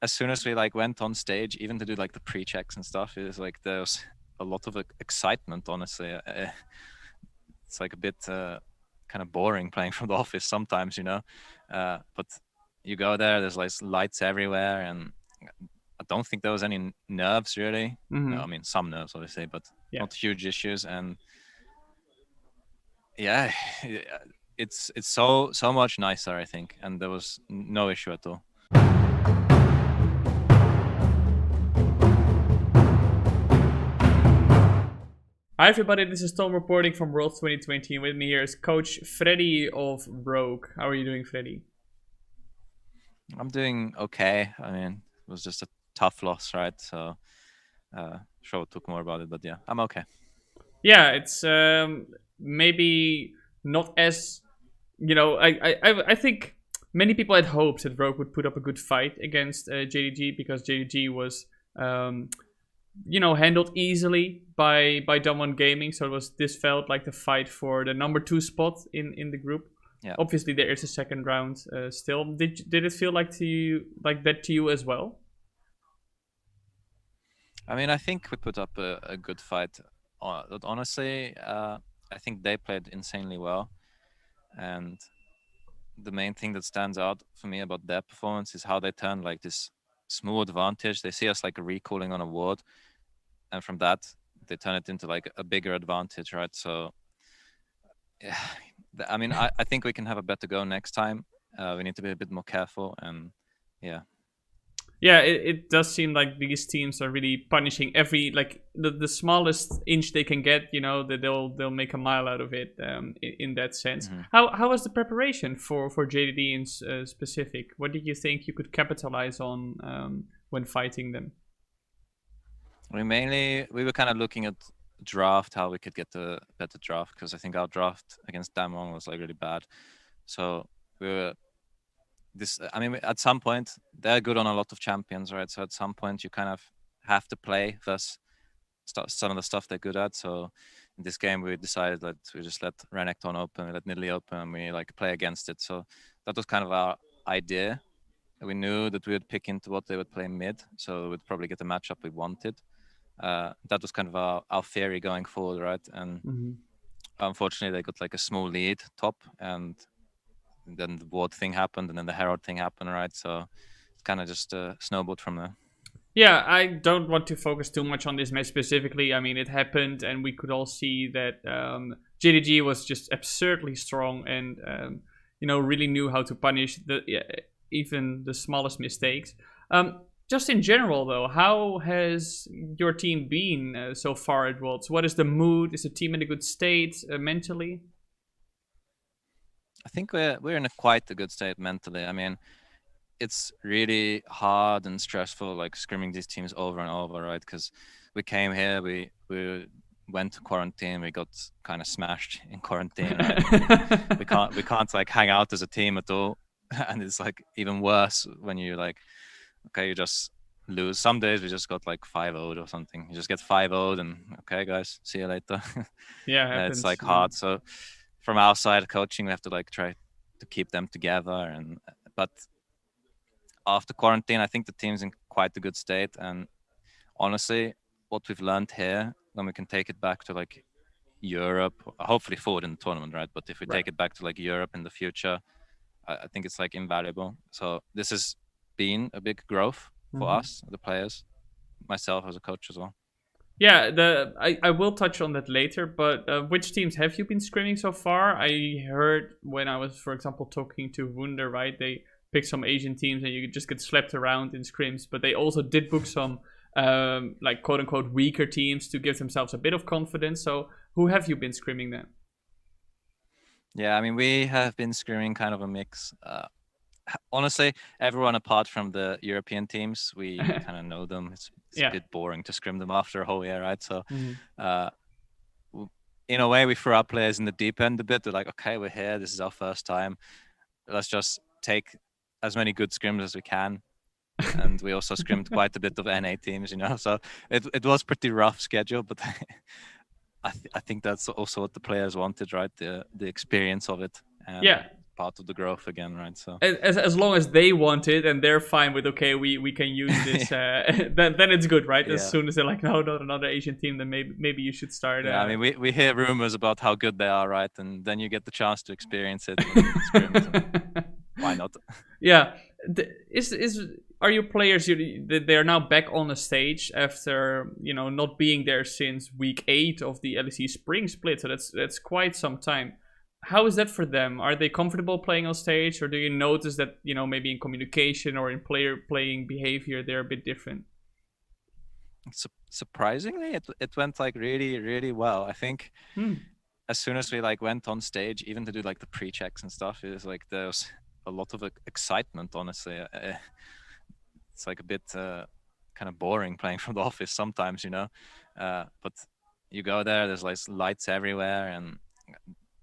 as soon as we like went on stage, even to do like the pre-checks and stuff, it was like there was a lot of excitement. Honestly, it's like a bit kind of boring playing from the office sometimes, but you go there, there's like lights everywhere, and I don't think there was any nerves really. No, I mean some nerves obviously, but not huge issues. And yeah, it's so much nicer, I think, and there was no issue at all. Hi everybody, this is Tom reporting from World 2020. With me here is Coach Freddy of Rogue. How are you doing, Freddy? I'm doing okay. I mean, it was just a tough loss, right? So, sure we'll talk more about it, but yeah, I'm okay. Yeah, it's maybe not as I think many people had hoped that Rogue would put up a good fight against JDG because JDG was handled easily by Damwon Gaming. So this felt like the fight for the number 2 spot in the group. Yeah. Obviously, there is a second round still. Did it feel like that to you as well? I mean, I think we put up a good fight. Honestly, I think they played insanely well, and the main thing that stands out for me about their performance is how they turn like this small advantage. They see us like recalling on a ward, and from that they turn it into like a bigger advantage, right? So yeah, I mean, I think we can have a better go next time. We need to be a bit more careful, and yeah. Yeah, it does seem like these teams are really punishing every the smallest inch they can get. That they'll make a mile out of it. In that sense, how was the preparation for JDD in specific? What did you think you could capitalize on when fighting them? We were kind of looking at draft, how we could get a better draft, because I think our draft against Damwon was like really bad. So we were I mean, at some point they're good on a lot of champions, right? So at some point you kind of have to play versus some of the stuff they're good at. So in this game we decided that we just let Renekton open, we let Nidalee open, and we like play against it. So that was kind of our idea. We knew that we would pick into what they would play mid, so we'd probably get the matchup we wanted. That was kind of our theory going forward, right? And unfortunately they got like a small lead top, and then the ward thing happened, and then the Herald thing happened, right? So it's kind of just snowballed from there. Yeah, I don't want to focus too much on this match specifically. I mean, it happened, and we could all see that JDG was just absurdly strong, and really knew how to punish even the smallest mistakes. Just in general, though, how has your team been so far at Worlds? What is the mood? Is the team in a good state mentally? I think we're in quite a good state mentally. I mean, it's really hard and stressful, like scrimming these teams over and over, right? Because we came here, we went to quarantine, we got kind of smashed in quarantine, right? we can't like hang out as a team at all, and it's like even worse when you like, okay, you just lose. Some days we just got like 5-0 or something. You just get 5-0 and okay, guys, see you later. Yeah, happens. It's like hard. So from our side coaching, we have to like try to keep them together. But after quarantine, I think the team's in quite a good state. And honestly, what we've learned here, then we can take it back to like Europe, hopefully forward in the tournament, right? But if we take it back to like Europe in the future, I think it's like invaluable. So this has been a big growth for us, the players, myself as a coach as well. Yeah, I will touch on that later, but which teams have you been scrimming so far? I heard when I was, for example, talking to Wunder, right? They picked some Asian teams and you just get slapped around in scrims, but they also did book some like quote unquote weaker teams to give themselves a bit of confidence. So who have you been scrimming then? Yeah, I mean, we have been scrimming kind of a mix. Honestly, everyone apart from the European teams, we kind of know them. It's a bit boring to scrim them after a whole year, right? So in a way, we threw our players in the deep end a bit. They're like, okay, we're here. This is our first time. Let's just take as many good scrims as we can. And we also scrimmed quite a bit of NA teams, So it was pretty rough schedule, but I think that's also what the players wanted, right? The experience of it. Yeah. part of the growth again, right? So as long as they want it and they're fine with, okay, we can use this, then it's good, right? As yeah, soon as they're like, no, not another Asian team, then maybe you should start. yeah. I mean, we hear rumors about how good they are, right? And then you get the chance to experience it on scrims, and why not? Yeah, is are your players, they are now back on the stage after, not being there since week 8 of the LEC spring split, so that's quite some time. How is that for them? Are they comfortable playing on stage, or do you notice that, maybe in communication or in player playing behavior they're a bit different? Surprisingly, it went like really really well. I think Hmm. as soon as we like went on stage, even to do like the pre-checks and stuff, it was like there's a lot of excitement. Honestly, it's like a bit kind of boring playing from the office sometimes, but you go there, there's like lights everywhere, and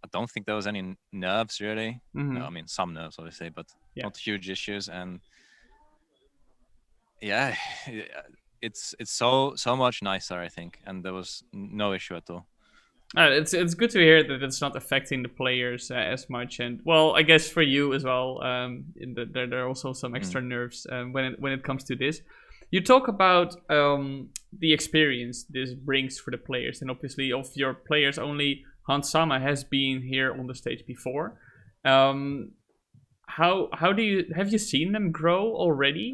I don't think there was any nerves really. No, Mm-hmm. I mean some nerves obviously, but Yeah. not huge issues. And yeah, it's so much nicer, I think, and there was no issue at all. It's good to hear that it's not affecting the players as much, and well, I guess for you as well. There are also some Mm. extra nerves when it comes to this. You talk about the experience this brings for the players, and obviously of your players, only Hans Sama has been here on the stage before. Um, how do you have you seen them grow already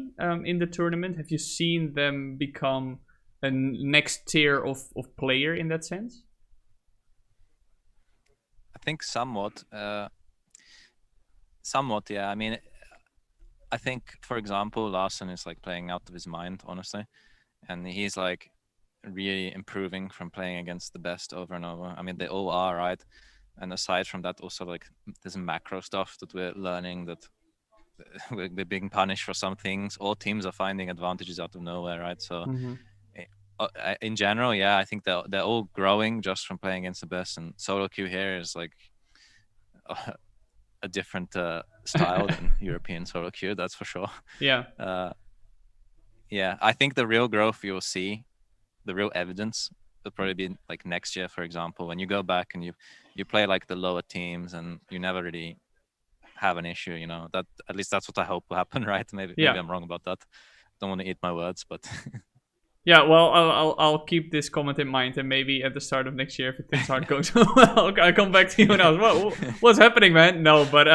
in the tournament? Have you seen them become a next tier of player in that sense? I think somewhat, somewhat, yeah. I mean, I think, for example, Larson is like playing out of his mind, honestly, and he's like really improving from playing against the best over and over. I mean, they all are, right? And aside from that, also like there's macro stuff that we're learning, that we're being punished for some things. All teams are finding advantages out of nowhere, right? So Mm-hmm. in general, yeah, I think they're all growing just from playing against the best. And solo queue here is like a different style than European solo queue, that's for sure. Yeah. Uh, yeah, I think the real growth you'll see, the real evidence, will probably be like next year, for example, when you go back and you play like the lower teams and you never really have an issue. That at least that's what I hope will happen, right? Maybe Yeah. I'm wrong about that. Don't want to eat my words, but Yeah, well, I'll keep this comment in mind, and maybe at the start of next year, if things aren't going so well, I'll come back to you and ask, what's happening, man? No, but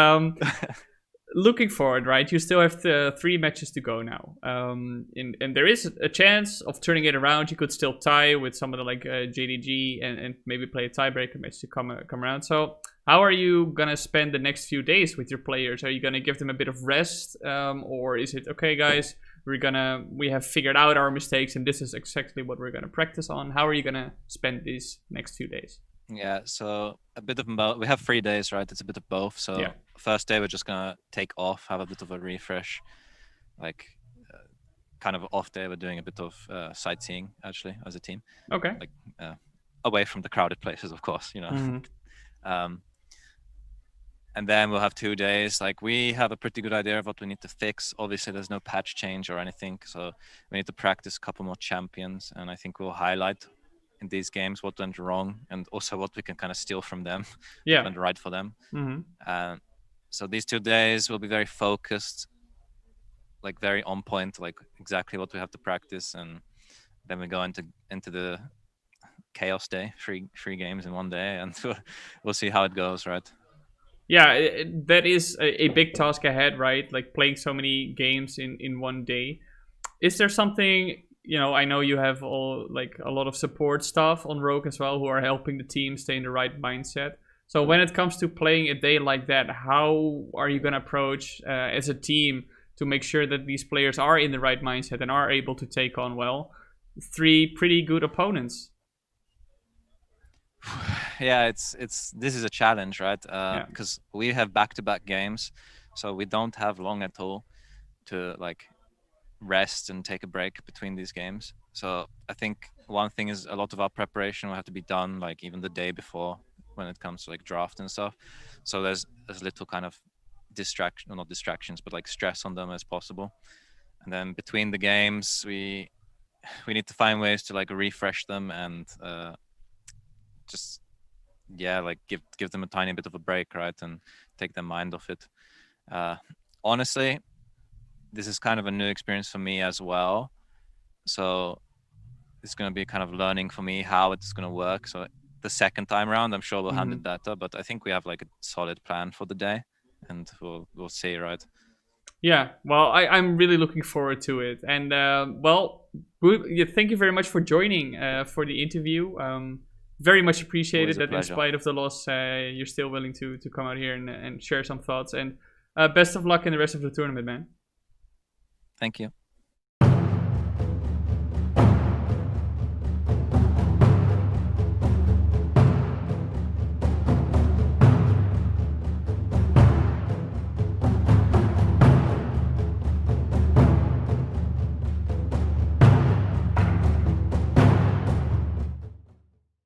looking forward, right? You still have 3 matches to go now, and there is a chance of turning it around. You could still tie with somebody like JDG, and maybe play a tiebreaker match to come around. So, how are you gonna spend the next few days with your players? Are you gonna give them a bit of rest, or is it okay, guys? We have figured out our mistakes, and this is exactly what we're gonna practice on. How are you gonna spend these next few days? yeah. So a bit of both. We have 3 days, right? It's a bit of both. Yeah. So first day we're just gonna take off, have a bit of a refresh, like kind of off day. We're doing a bit of sightseeing actually as a team, Okay. like away from the crowded places, of course. Mm-hmm. Um, and then we'll have 2 days. Like we have a pretty good idea of what we need to fix. Obviously, there's no patch change or anything, so we need to practice a couple more champions, and I think we'll highlight in these games what went wrong and also what we can kind of steal from them that Yeah. went right for them. Mm-hmm. So these 2 days will be very focused, like very on point, like exactly what we have to practice, and then we go into the chaos day, three games in one day, and we'll see how it goes, right? Yeah, that is a big task ahead, right? Like playing so many games in one day. Is there something, I know you have all like a lot of support staff on Rogue as well who are helping the team stay in the right mindset. So when it comes to playing a day like that, how are you gonna approach as a team to make sure that these players are in the right mindset and are able to take on, well, 3 pretty good opponents? Yeah, this is a challenge, right? Yeah. Because we have back-to-back games, so we don't have long at all to like rest and take a break between these games. So I think one thing is a lot of our preparation will have to be done like even the day before when it comes to like draft and stuff. So there's as little kind of distraction, or not distractions, but like stress on them as possible. And then between the games, we need to find ways to like refresh them and just yeah, like give them a tiny bit of a break, right? And take their mind off it. Honestly, this is kind of a new experience for me as well. So it's going to be kind of learning for me how it's going to work. So the second time around, I'm sure we'll handle Mhm. better. But I think we have like a solid plan for the day, and we'll see, right? Yeah, well, I'm really looking forward to it. And well, yeah, thank you very much for joining for the interview. Very much appreciated Always a that in pleasure. spite of the loss, you're still willing to come out here and share some thoughts. And best of luck in the rest of the tournament, man. Thank you.